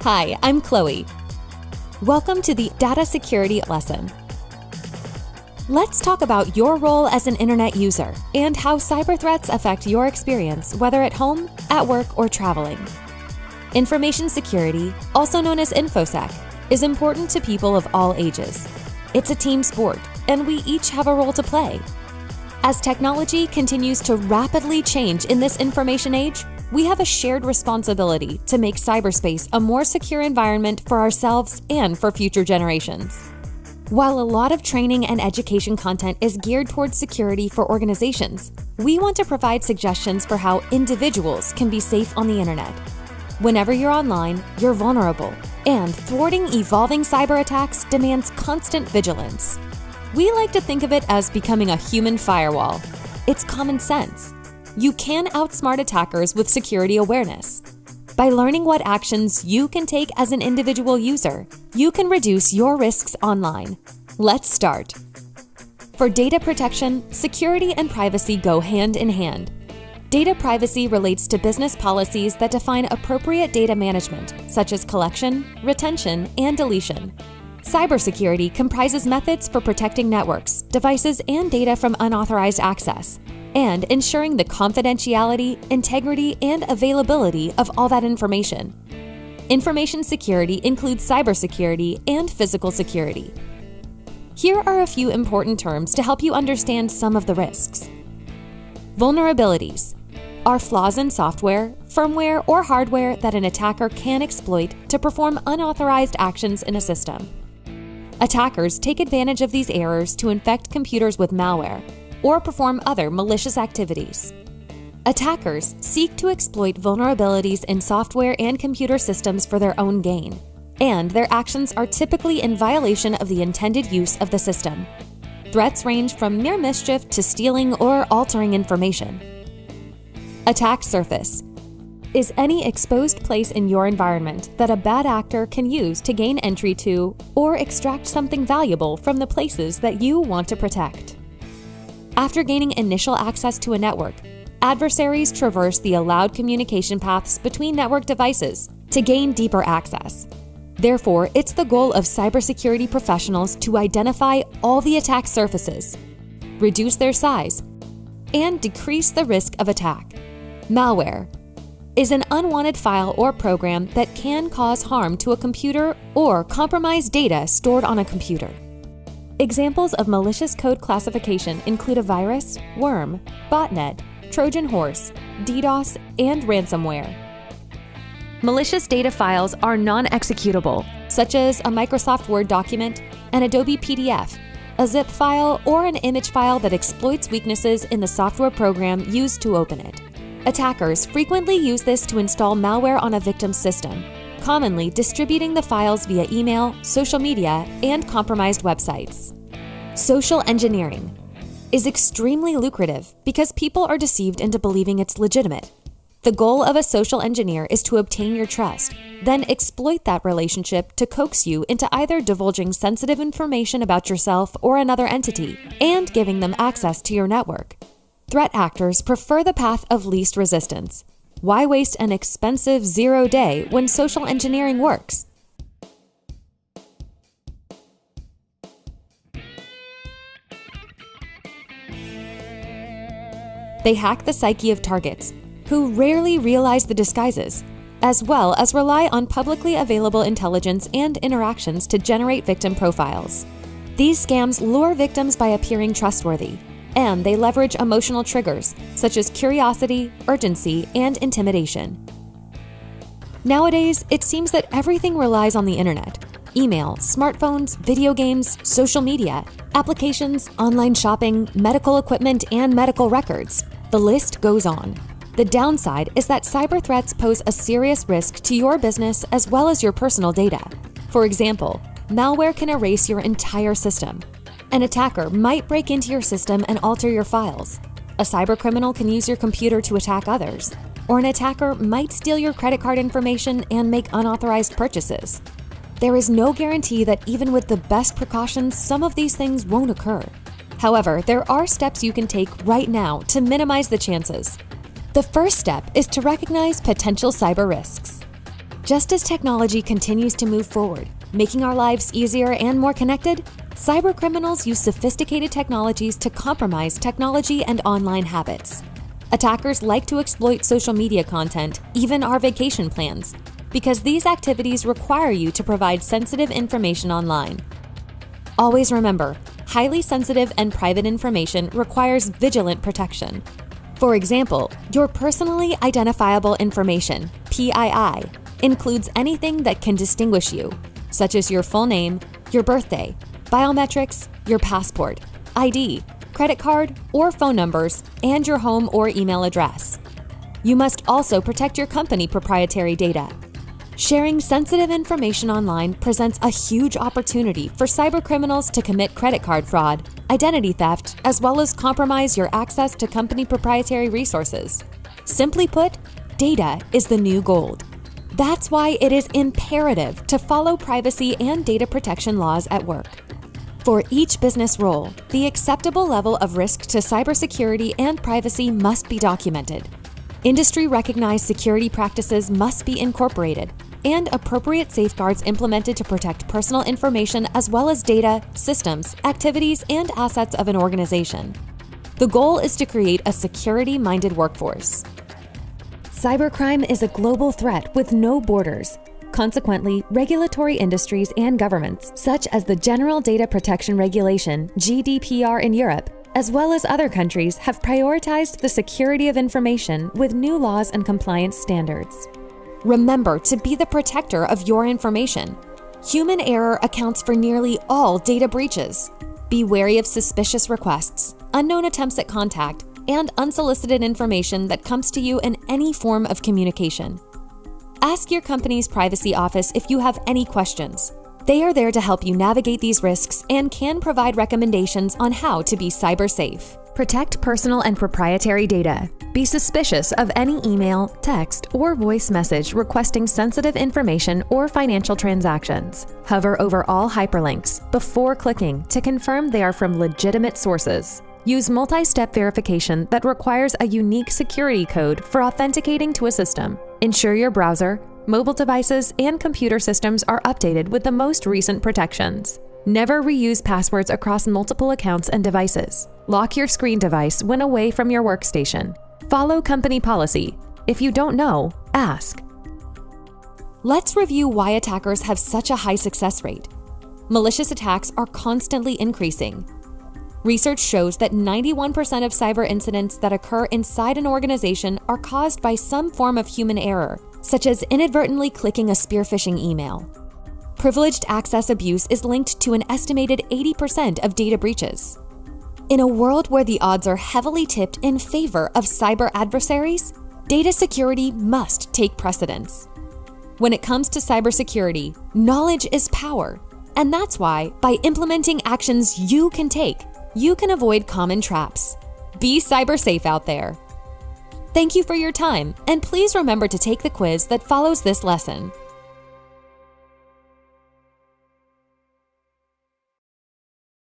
Hi, I'm Chloe. Welcome to the Data Security lesson. Let's talk about your role as an internet user and how cyber threats affect your experience, whether at home, at work, or traveling. Information security, also known as InfoSec, is important to people of all ages. It's a team sport, and we each have a role to play. As technology continues to rapidly change in this information age, we have a shared responsibility to make cyberspace a more secure environment for ourselves and for future generations. While a lot of training and education content is geared towards security for organizations, we want to provide suggestions for how individuals can be safe on the internet. Whenever you're online, you're vulnerable, and thwarting evolving cyber attacks demands constant vigilance. We like to think of it as becoming a human firewall. It's common sense. You can outsmart attackers with security awareness. By learning what actions you can take as an individual user, you can reduce your risks online. Let's start. For data protection, security and privacy go hand in hand. Data privacy relates to business policies that define appropriate data management, such as collection, retention, and deletion. Cybersecurity comprises methods for protecting networks, devices, and data from unauthorized access, and ensuring the confidentiality, integrity, and availability of all that information. Information security includes cybersecurity and physical security. Here are a few important terms to help you understand some of the risks. Vulnerabilities are flaws in software, firmware, or hardware that an attacker can exploit to perform unauthorized actions in a system. Attackers take advantage of these errors to infect computers with malware or perform other malicious activities. Attackers seek to exploit vulnerabilities in software and computer systems for their own gain, and their actions are typically in violation of the intended use of the system. Threats range from mere mischief to stealing or altering information. Attack surface is any exposed place in your environment that a bad actor can use to gain entry to or extract something valuable from the places that you want to protect. After gaining initial access to a network, adversaries traverse the allowed communication paths between network devices to gain deeper access. Therefore, it's the goal of cybersecurity professionals to identify all the attack surfaces, reduce their size, and decrease the risk of attack. Malware is an unwanted file or program that can cause harm to a computer or compromise data stored on a computer. Examples of malicious code classification include a virus, worm, botnet, Trojan horse, DDoS, and ransomware. Malicious data files are non-executable, such as a Microsoft Word document, an Adobe PDF, a zip file, or an image file that exploits weaknesses in the software program used to open it. Attackers frequently use this to install malware on a victim's system, commonly distributing the files via email, social media, and compromised websites. Social engineering is extremely lucrative because people are deceived into believing it's legitimate. The goal of a social engineer is to obtain your trust, then exploit that relationship to coax you into either divulging sensitive information about yourself or another entity and giving them access to your network. Threat actors prefer the path of least resistance. Why waste an expensive 0 day when social engineering works? They hack the psyche of targets, who rarely realize the disguises, as well as rely on publicly available intelligence and interactions to generate victim profiles. These scams lure victims by appearing trustworthy, and they leverage emotional triggers such as curiosity, urgency, and intimidation. Nowadays, it seems that everything relies on the internet. Email, smartphones, video games, social media, applications, online shopping, medical equipment, and medical records. The list goes on. The downside is that cyber threats pose a serious risk to your business as well as your personal data. For example, malware can erase your entire system. An attacker might break into your system and alter your files. A cybercriminal can use your computer to attack others. Or an attacker might steal your credit card information and make unauthorized purchases. There is no guarantee that even with the best precautions, some of these things won't occur. However, there are steps you can take right now to minimize the chances. The first step is to recognize potential cyber risks. Just as technology continues to move forward, making our lives easier and more connected, cybercriminals use sophisticated technologies to compromise technology and online habits. Attackers like to exploit social media content, even our vacation plans, because these activities require you to provide sensitive information online. Always remember, highly sensitive and private information requires vigilant protection. For example, your personally identifiable information, PII, includes anything that can distinguish you, such as your full name, your birthday, biometrics, your passport, ID, credit card, or phone numbers, and your home or email address. You must also protect your company proprietary data. Sharing sensitive information online presents a huge opportunity for cybercriminals to commit credit card fraud, identity theft, as well as compromise your access to company proprietary resources. Simply put, data is the new gold. That's why it is imperative to follow privacy and data protection laws at work. For each business role, the acceptable level of risk to cybersecurity and privacy must be documented. Industry-recognized security practices must be incorporated, and appropriate safeguards implemented to protect personal information as well as data, systems, activities, and assets of an organization. The goal is to create a security-minded workforce. Cybercrime is a global threat with no borders. Consequently, regulatory industries and governments, such as the General Data Protection Regulation, GDPR in Europe, as well as other countries, have prioritized the security of information with new laws and compliance standards. Remember to be the protector of your information. Human error accounts for nearly all data breaches. Be wary of suspicious requests, unknown attempts at contact, and unsolicited information that comes to you in any form of communication. Ask your company's privacy office if you have any questions. They are there to help you navigate these risks and can provide recommendations on how to be cyber safe. Protect personal and proprietary data. Be suspicious of any email, text, or voice message requesting sensitive information or financial transactions. Hover over all hyperlinks before clicking to confirm they are from legitimate sources. Use multi-step verification that requires a unique security code for authenticating to a system. Ensure your browser, mobile devices, and computer systems are updated with the most recent protections. Never reuse passwords across multiple accounts and devices. Lock your screen device when away from your workstation. Follow company policy. If you don't know, ask. Let's review why attackers have such a high success rate. Malicious attacks are constantly increasing. Research shows that 91% of cyber incidents that occur inside an organization are caused by some form of human error, such as inadvertently clicking a spear phishing email. Privileged access abuse is linked to an estimated 80% of data breaches. In a world where the odds are heavily tipped in favor of cyber adversaries, data security must take precedence. When it comes to cybersecurity, knowledge is power, and that's why, by implementing actions you can take, you can avoid common traps. Be cyber safe out there. Thank you for your time, and please remember to take the quiz that follows this lesson.